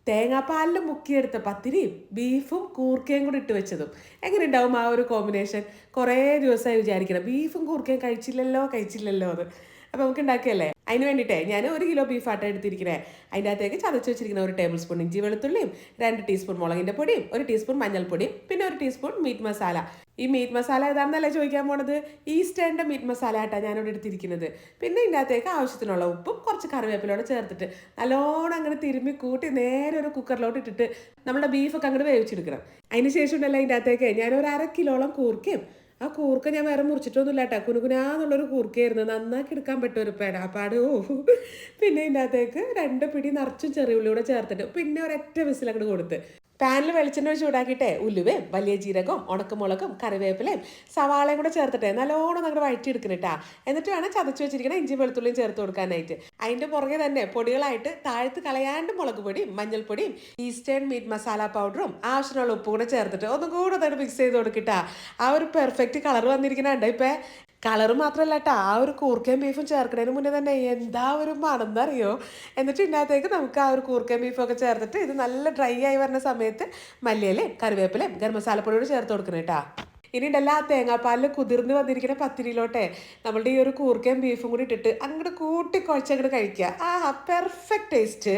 തേങ്ങാപ്പാലിൽ മുക്കിയെടുത്ത പത്തിരിയും ബീഫും കൂർക്കയും കൂടി ഇട്ട് വെച്ചതും എങ്ങനെ ഉണ്ടാവും ആ ഒരു കോമ്പിനേഷൻ? കുറേ ദിവസമായി വിചാരിക്കണം ബീഫും കൂർക്കയും കഴിച്ചില്ലല്ലോ അത്. അപ്പോൾ നമുക്ക് ഉണ്ടാക്കിയല്ലേ. അതിന് വേണ്ടിയിട്ടേ ഞാൻ 1 കിലോ ബീഫാട്ട എടുത്തിരിക്കണേ. അതിൻ്റെ അകത്തേക്ക് ചതച്ച് വെച്ചിരിക്കുന്ന 1 ടേബിൾ സ്പൂൺ ഇഞ്ചി വെളുത്തുള്ളിയും 2 ടീസ്പൂൺ മുളകിൻ്റെ പൊടിയും 1 ടീസ്പൂൺ മഞ്ഞൾപ്പൊടിയും പിന്നെ 1 ടീസ്പൂൺ മീറ്റ് മസാല. ഈ മീറ്റ് മസാല ഏതാണെന്നല്ലേ ചോദിക്കാൻ പോണത്? ഈസ്റ്റേണിൻ്റെ മീറ്റ് മസാല ആട്ടാ ഞാനിവിടെ എടുത്തിരിക്കുന്നത്. പിന്നെ ഇതിൻ്റെ അകത്തേക്ക് ആവശ്യത്തിനുള്ള ഉപ്പും കുറച്ച് കറിവേപ്പിലോടെ ചേർത്തിട്ട് നല്ലോണം അങ്ങനെ തിരുമ്മി കൂട്ടി നേരെ ഒരു കുക്കറിലോട്ട് ഇട്ടിട്ട് നമ്മുടെ ബീഫൊക്കെ അങ്ങോട്ട് വേവിച്ചെടുക്കണം. അതിന് ശേഷം ഉണ്ടല്ലോ ഇതിൻ്റെ അകത്തേക്ക് ഞാനൊരു 1/2 കിലോളം കൂർക്കയും ആ കൂർക്ക ഞാൻ വേറെ മുറിച്ചിട്ടൊന്നുമില്ല കേട്ടോ. കുനുകുനാന്നുള്ളൊരു കൂർക്കയായിരുന്നു. നന്നാക്കി എടുക്കാൻ പറ്റും ഒരു പെടാപ്പാട്. പിന്നെ ഇതിൻ്റെ അകത്തേക്ക് 2 പിടി നിറച്ചും ചെറിയുള്ളിയൂടെ ചേർത്തിട്ട് പിന്നെ ഒരൊറ്റ വിസിലങ്ങോട്ട് കൊടുത്ത് പാനിൽ വെളിച്ചെണ്ണ ചൂടാക്കിയിട്ടേ ഉലുവയും വലിയ ജീരകവും ഉണക്കമുളകും കറിവേപ്പിലയും സവാളയും കൂടെ ചേർത്തിട്ടേ നല്ലോണം അങ്ങോട്ട് വഴറ്റിയെടുക്കണേട്ടാ. എന്നിട്ട് വേണം ചതച്ച് വെച്ചിരിക്കണം ഇഞ്ചി വെളുത്തുള്ളിയും ചേർത്ത് കൊടുക്കാനായിട്ട്. അതിൻ്റെ പുറകെ തന്നെ പൊടികളായിട്ട് താഴ്ത്ത് കളയാണ്ട് മുളക് പൊടിയും മഞ്ഞൾപ്പൊടിയും ഈസ്റ്റേൺ മീറ്റ് മസാല പൗഡറും ആവശ്യമുള്ള ഉപ്പും കൂടെ ചേർത്തിട്ട് ഒന്നും കൂടെ തന്നെ മിക്സ് ചെയ്ത് കൊടുക്കിട്ടാ. ആ ഒരു പെർഫെക്റ്റ് കളർ വന്നിരിക്കണുണ്ട്. ഇപ്പം കളറ് മാത്രമല്ല കേട്ടോ, ആ ഒരു കൂർക്കയും ബീഫും ചേർക്കുന്നതിന് മുന്നേ തന്നെ എന്താ ഒരു മണമെന്നറിയോ. എന്നിട്ട് ഇതിനകത്തേക്ക് നമുക്ക് ആ ഒരു കൂർക്കയും ബീഫൊക്കെ ചേർത്തിട്ട് ഇത് നല്ല ഡ്രൈ ആയി വരുന്ന സമയത്ത് മല്ലിയിലയും കറിവേപ്പിലയും ഗരം മസാലപ്പൊടിയോട് ചേർത്ത് കൊടുക്കണം കേട്ടോ. ഇനി ഉണ്ടല്ല ആ തേങ്ങാപ്പാലിൽ കുതിർന്ന് വന്നിരിക്കുന്ന പത്തിരിയിലോട്ടെ നമ്മളുടെ ഈ ഒരു കൂർക്കയും ബീഫും കൂടി ഇട്ടിട്ട് അങ്ങോട്ട് കൂട്ടി കുഴച്ചങ്ങോട്ട് കഴിക്കുക. ആ പെർഫെക്റ്റ് ടേസ്റ്റ്.